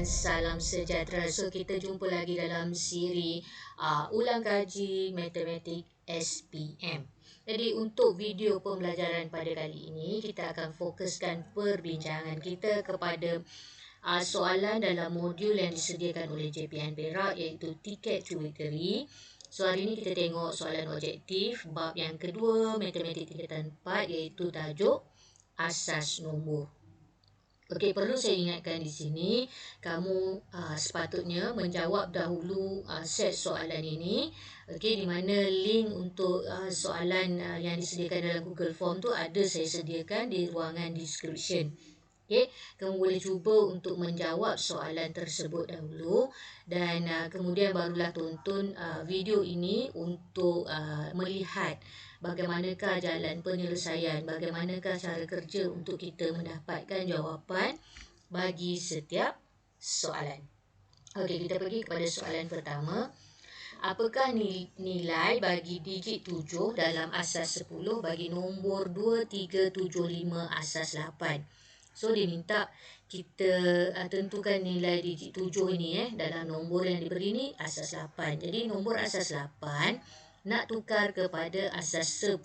salam sejahtera. So kita jumpa lagi dalam siri ulang kaji matematik SPM. Jadi untuk video pembelajaran pada kali ini, kita akan fokuskan perbincangan kita kepada soalan dalam modul yang disediakan oleh JPN Perak, iaitu Ticket to Victory. So hari ini kita tengok soalan objektif bab yang kedua matematik tingkatan 4, iaitu tajuk asas nombor. Okey, perlu saya ingatkan di sini, kamu sepatutnya menjawab dahulu set soalan ini. Okey, di mana link untuk soalan yang disediakan dalam Google Form tu ada saya sediakan di ruangan description. Okey, kamu boleh cuba untuk menjawab soalan tersebut dahulu dan kemudian barulah tonton video ini untuk melihat bagaimanakah jalan penyelesaian, bagaimanakah cara kerja untuk kita mendapatkan jawapan bagi setiap soalan. Okey, kita pergi kepada soalan pertama. Apakah nilai bagi digit 7 dalam asas 10 bagi nombor 2375 asas 8? So dia minta kita tentukan nilai digit 7 ini dalam nombor yang diberi ni asas 8. Jadi nombor asas 8 nak tukar kepada asas 10,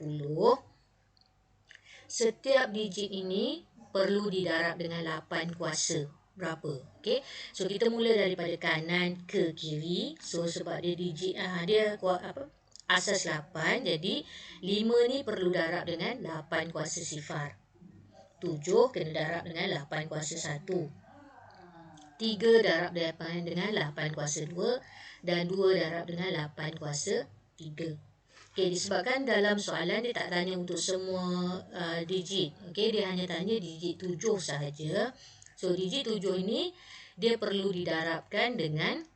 setiap digit ini perlu didarab dengan 8 kuasa. Berapa? Okey. So kita mula daripada kanan ke kiri. So sebab dia digit asas 8, jadi 5 ni perlu darab dengan 8 kuasa sifar. 7 kena darab dengan 8 kuasa 1. 3 darab dengan 8 kuasa 2 dan 2 darab dengan 8 kuasa 3. Okey, disebabkan dalam soalan dia tak tanya untuk semua digit. Okey, dia hanya tanya digit 7 sahaja. So digit 7 ini dia perlu didarabkan dengan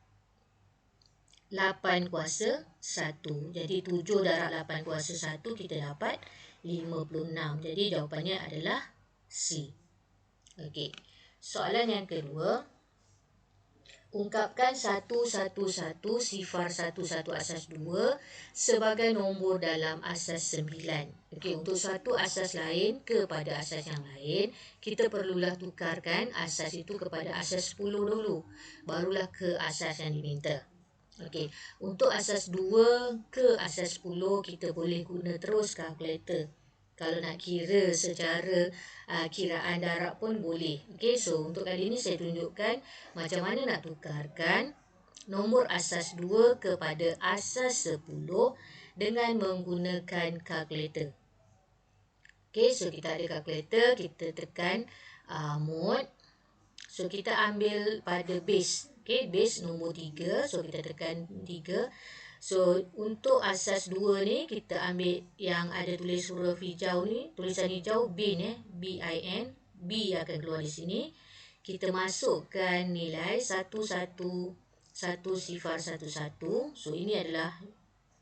8 kuasa 1. Jadi 7 darab 8 kuasa 1 kita dapat 56. Jadi jawapannya adalah C. Okey. Soalan yang kedua. Ungkapkan 111 sifar 11 asas 2 sebagai nombor dalam asas 9. Okey, untuk satu asas lain kepada asas yang lain, kita perlulah tukarkan asas itu kepada asas 10 dulu. Barulah ke asas yang diminta. Okey, untuk asas 2 ke asas 10 kita boleh guna terus kalkulator. Kalau nak kira secara kiraan darab pun boleh. Okey, so untuk kali ini saya tunjukkan macam mana nak tukarkan nombor asas 2 kepada asas 10 dengan menggunakan kalkulator. Okey, so kita ada kalkulator, kita tekan mode. So kita ambil pada base. Okey, base nombor 3. So kita tekan 3. So untuk asas 2 ni kita ambil yang ada tulis huruf hijau ni, tulisan hijau bin BIN, B akan keluar di sini. Kita masukkan nilai 111 sifar 11. So ini adalah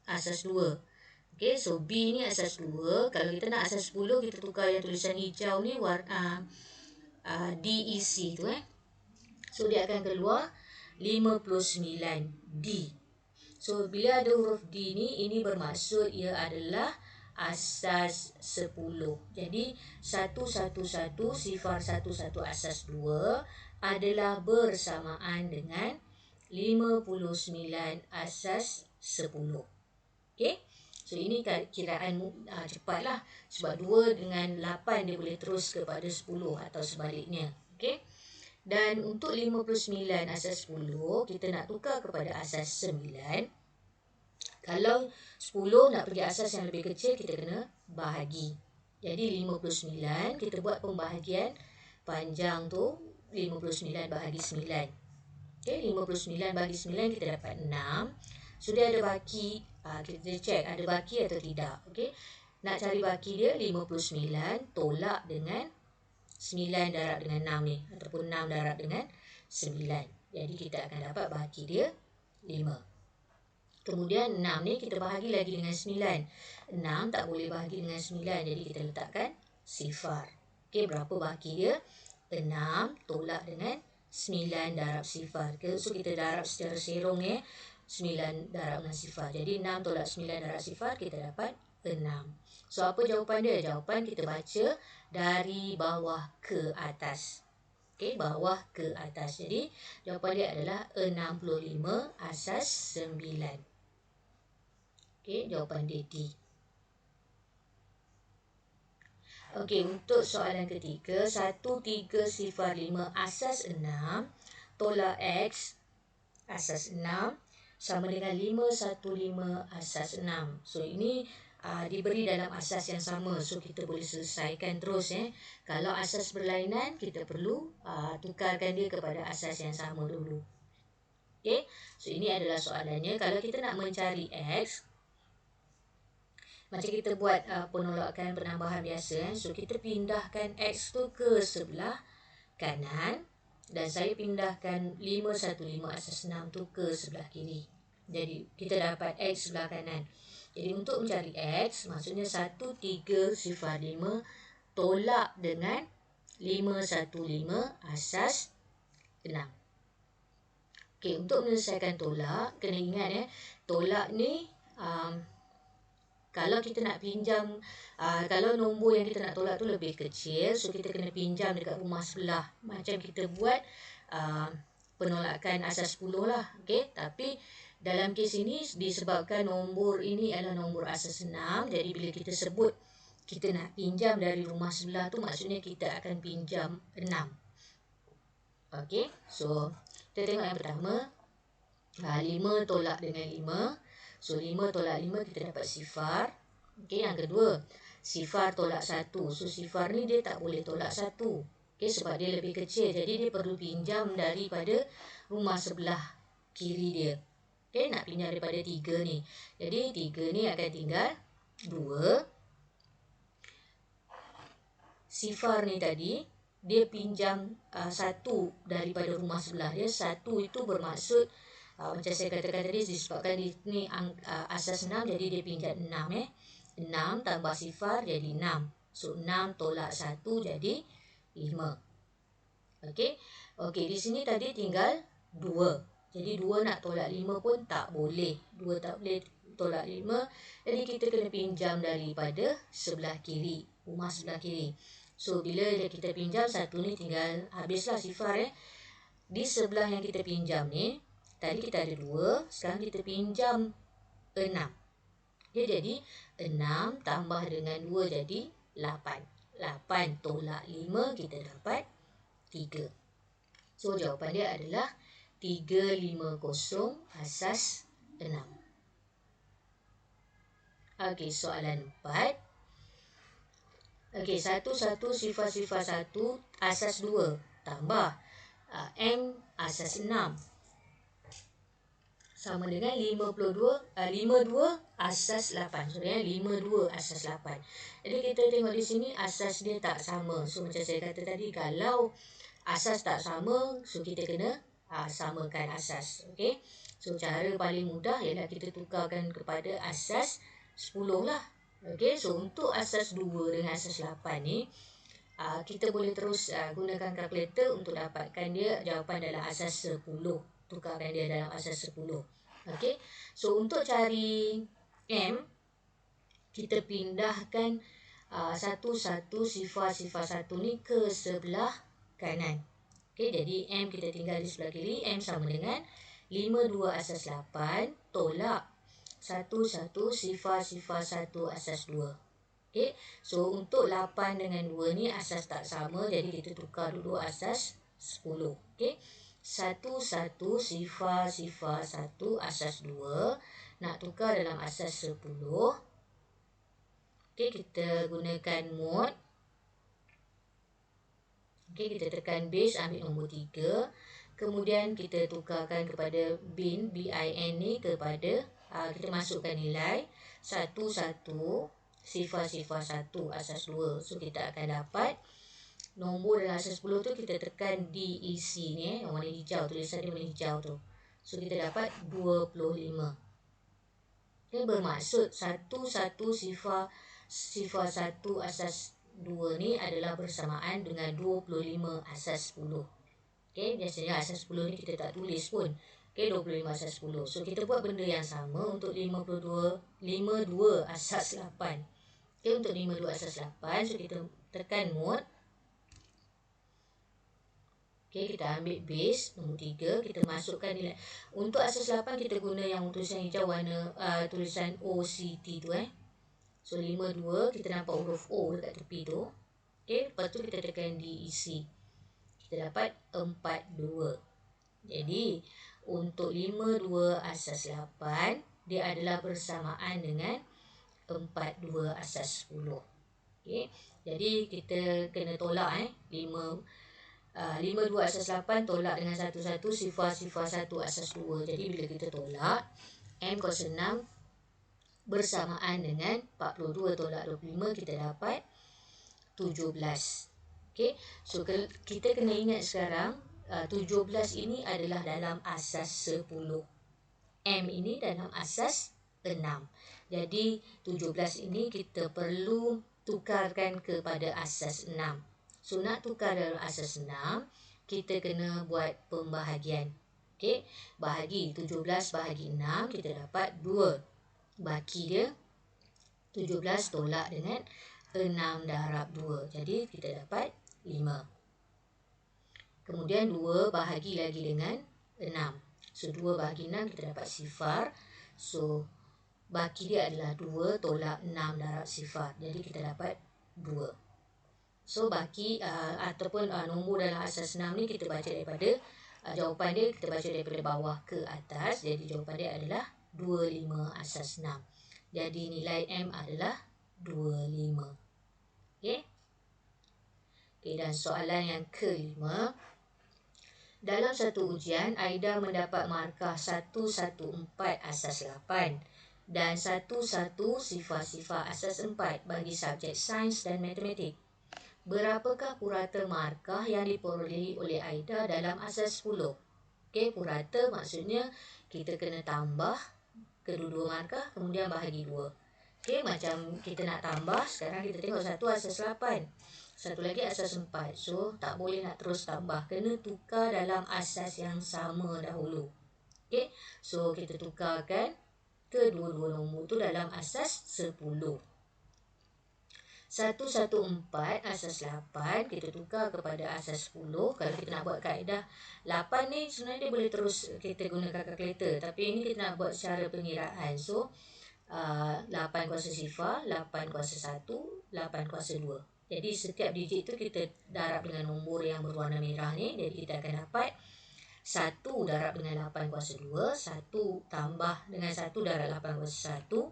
asas 2. Okey, so B ni asas 2. Kalau kita nak asas 10, kita tukar yang tulisan hijau ni warna DEC tu So dia akan keluar 59D. So bila ada huruf D ni, ini bermaksud ia adalah asas 10. Jadi 111 sifar 11 asas 2 adalah bersamaan dengan 59 asas 10. Okey. So ini kiraan cepatlah. Sebab 2 dengan 8 dia boleh terus kepada 10 atau sebaliknya. Okey. Dan untuk 59 asas 10, kita nak tukar kepada asas 9. Kalau 10 nak pergi asas yang lebih kecil, kita kena bahagi. Jadi 59, kita buat pembahagian panjang tu, 59 bahagi 9. Okay, 59 bahagi 9 kita dapat 6. So dia ada baki, kita cek ada baki atau tidak. Okay. Nak cari baki dia, 59 tolak dengan 9 darab dengan 6 ni, ataupun 6 darab dengan 9. Jadi kita akan dapat bahagi dia 5. Kemudian 6 ni kita bahagi lagi dengan 9. 6 tak boleh bahagi dengan 9, jadi kita letakkan sifar. Okey, berapa bahagi dia? 6 tolak dengan 9 darab sifar. So kita darab secara serong 9 darab dengan sifar. Jadi 6 tolak 9 darab sifar, kita dapat 6. So apa jawapan dia? Jawapan kita baca dari bawah ke atas. Okey, bawah ke atas. Jadi jawapan dia adalah 65 asas 9. Okey, jawapan dia D. Okey, untuk soalan ketiga, 1305 asas 6 tolak X asas 6 sama dengan 515 asas 6. So, ini diberi dalam asas yang sama. So, kita boleh selesaikan terus. Kalau asas berlainan, kita perlu tukarkan dia kepada asas yang sama dulu. Okay? So, ini adalah soalannya. Kalau kita nak mencari X, macam kita buat penolakan penambahan biasa. So, kita pindahkan X tu ke sebelah kanan. Dan saya pindahkan 515 asas 6 tu ke sebelah kiri. Jadi, kita dapat X sebelah kanan. Jadi, untuk mencari X, maksudnya 1305 tolak dengan 515 asas 6. Okey, untuk menyelesaikan tolak, kena ingat tolak ni kalau kita nak pinjam, kalau nombor yang kita nak tolak tu lebih kecil, so kita kena pinjam dekat rumah sebelah. Macam kita buat penolakan asas 10 lah. Okay? Tapi dalam kes ini disebabkan nombor ini adalah nombor asas 6. Jadi bila kita sebut kita nak pinjam dari rumah sebelah tu, maksudnya kita akan pinjam 6. Okay? So kita tengok yang pertama, 5 tolak dengan 5. So, 5 tolak 5 kita dapat sifar. Okey, yang kedua, sifar tolak 1. So, sifar ni dia tak boleh tolak 1. Okey, sebab dia lebih kecil. Jadi, dia perlu pinjam daripada rumah sebelah kiri dia. Okey, nak pinjam daripada 3 ni. Jadi, 3 ni akan tinggal 2. Sifar ni tadi, dia pinjam 1 daripada rumah sebelah dia. 1 itu bermaksud macam saya katakan tadi, disebabkan ni asas 6, jadi dia pinjam 6. 6 tambah sifar jadi 6. So, 6 tolak 1 jadi 5. Okey. Okey, di sini tadi tinggal 2. Jadi, 2 nak tolak 5 pun tak boleh. 2 tak boleh tolak 5. Jadi, kita kena pinjam daripada sebelah kiri. Rumah sebelah kiri. So, bila kita pinjam, 1 ni tinggal habislah sifar. Di sebelah yang kita pinjam ni, tadi kita ada 2, sekarang kita pinjam 6. Dia jadi 6 tambah dengan 2 jadi 8. 8 tolak 5 kita dapat 3. So, jawapan dia adalah 350 asas 6. Okey, soalan 4. Okey, 1 sifar 1 asas 2 tambah M asas 6. Sama dengan 52 asas 8. So, 52 asas 8. Jadi, kita tengok di sini asas dia tak sama. So, macam saya kata tadi, kalau asas tak sama, so kita kena samakan asas. Okay? So, cara paling mudah ialah kita tukarkan kepada asas 10 lah. Okay? So, untuk asas 2 dengan asas 8 ni, kita boleh terus gunakan kalkulator untuk dapatkan dia jawapan dalam asas 10. Tukarkan dia dalam asas 10. Okey. So, untuk cari M, kita pindahkan satu-satu sifar 1 ni ke sebelah kanan. Okey, jadi M kita tinggal di sebelah kiri. M sama dengan 52 asas 8 tolak satu-satu sifar 1 asas 2. Okey. So, untuk 8 dengan 2 ni asas tak sama. Jadi, kita tukar dulu asas 10. Okey. 1 sifar 1 asas 2 nak tukar dalam asas 10. Okey, kita gunakan mod. Okey, kita tekan base, ambil nombor 3. Kemudian kita tukarkan kepada bin ni kepada kita masukkan nilai 1 sifar 1 asas 2. So, kita akan dapat nombor dalam asas 10 tu kita tekan DEC ni, yang warna hijau, tulisan dia warna hijau tu. So, kita dapat 25. Ini bermaksud 1 sifar 1 asas 2 ni adalah bersamaan dengan 25 asas 10. Okay, biasanya asas 10 ni kita tak tulis pun. Okay, 25 asas 10. So, kita buat benda yang sama untuk 52 asas 8. Okay, untuk 52 asas 8, so kita tekan mod. Okey, kita ambil base nombor 3, kita masukkan nilai. Untuk asas 8 kita guna yang tulisan hijau warna tulisan OCT tu So 52 kita nampak huruf O dekat tepi tu. Okey, lepas tu kita tekan DEC. Kita dapat 42. Jadi untuk 52 asas 8 dia adalah bersamaan dengan 42 asas 10. Okey. Jadi kita kena tolak 52 asas 8 tolak dengan 11 sifar 1 asas 2. Jadi bila kita tolak M kuasa 6 bersamaan dengan 42 tolak 25 kita dapat 17. Okey. So kita kena ingat sekarang 17 ini adalah dalam asas 10. M ini dalam asas 6. Jadi 17 ini kita perlu tukarkan kepada asas 6. So nak tukar dalam asas 6, kita kena buat pembahagian. Okey, bahagi 17 bahagi 6 kita dapat 2. Baki dia 17 tolak dengan 6 darab 2. Jadi kita dapat 5. Kemudian 2 bahagi lagi dengan 6. So 2 bahagi 6 kita dapat sifar. So baki dia adalah 2 tolak 6 darab sifar. Jadi kita dapat 2. So baki ataupun nombor dalam asas 6 ni kita baca daripada jawapan dia kita baca daripada bawah ke atas. Jadi jawapan dia adalah 25 asas 6. Jadi nilai M adalah 25. Okey. Okey, dan soalan yang kelima. Dalam satu ujian, Aida mendapat markah 114 asas 8 dan 11 sifar-sifar asas 4 bagi subjek sains dan matematik. Berapakah purata markah yang diperolehi oleh Aida dalam asas 10? Okey, purata maksudnya kita kena tambah kedua-dua markah kemudian bahagi 2. Okey, macam kita nak tambah, sekarang kita tengok satu asas 8. Satu lagi asas 4. So, tak boleh nak terus tambah. Kena tukar dalam asas yang sama dahulu. Okey, so kita tukarkan kedua-dua nombor tu dalam asas 10. 114 asas 8 kita tukar kepada asas 10. Kalau kita nak buat kaedah 8 ni sebenarnya dia boleh terus kita gunakan kalkulator, tapi ini kita nak buat secara pengiraan. So 8 kuasa sifar, 8 kuasa 1, 8 kuasa 2. Jadi setiap digit tu kita darab dengan nombor yang berwarna merah ni. Jadi kita akan dapat 1 darab dengan 8 kuasa 2, 1 tambah dengan 1 darab 8 kuasa 1,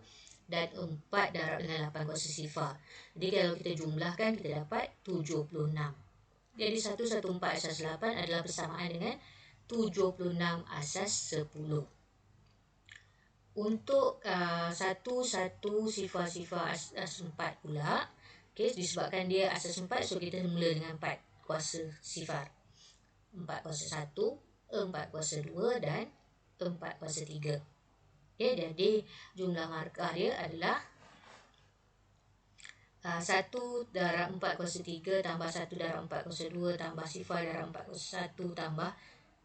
dan 4 darab dengan 8 kuasa sifar. Jadi kalau kita jumlahkan kita dapat 76. Jadi 114 asas 8 adalah bersamaan dengan 76 asas 10. Untuk 11 sifar-sifar asas 4 pula, okay, disebabkan dia asas 4, so kita mula dengan 4 kuasa sifar. 4 kuasa 1, 4 kuasa 2 dan 4 kuasa 3. Okay, jadi jumlah markah dia adalah 1 darab 4 kuasa 3 tambah 1 darab 4 kuasa 2 tambah sifar darab 4 kuasa 1 tambah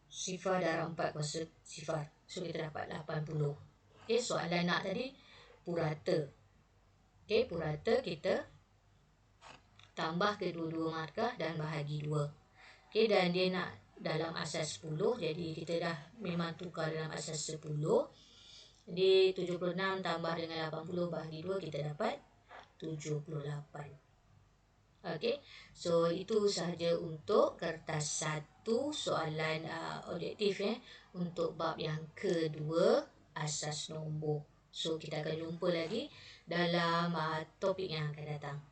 sifar darab 4 kuasa sifar. So kita dapat 80. Okay, soalan nak tadi purata. Okay, purata kita tambah kedua-dua markah dan bahagi 2. Okay, dan dia nak dalam asas 10. Jadi kita dah memang tukar dalam asas 10. Jadi 76 tambah dengan 80 bahagi 2 kita dapat 78. Okey, so itu sahaja untuk kertas 1 soalan objektif untuk bab yang kedua asas nombor. So kita akan jumpa lagi dalam topik yang akan datang.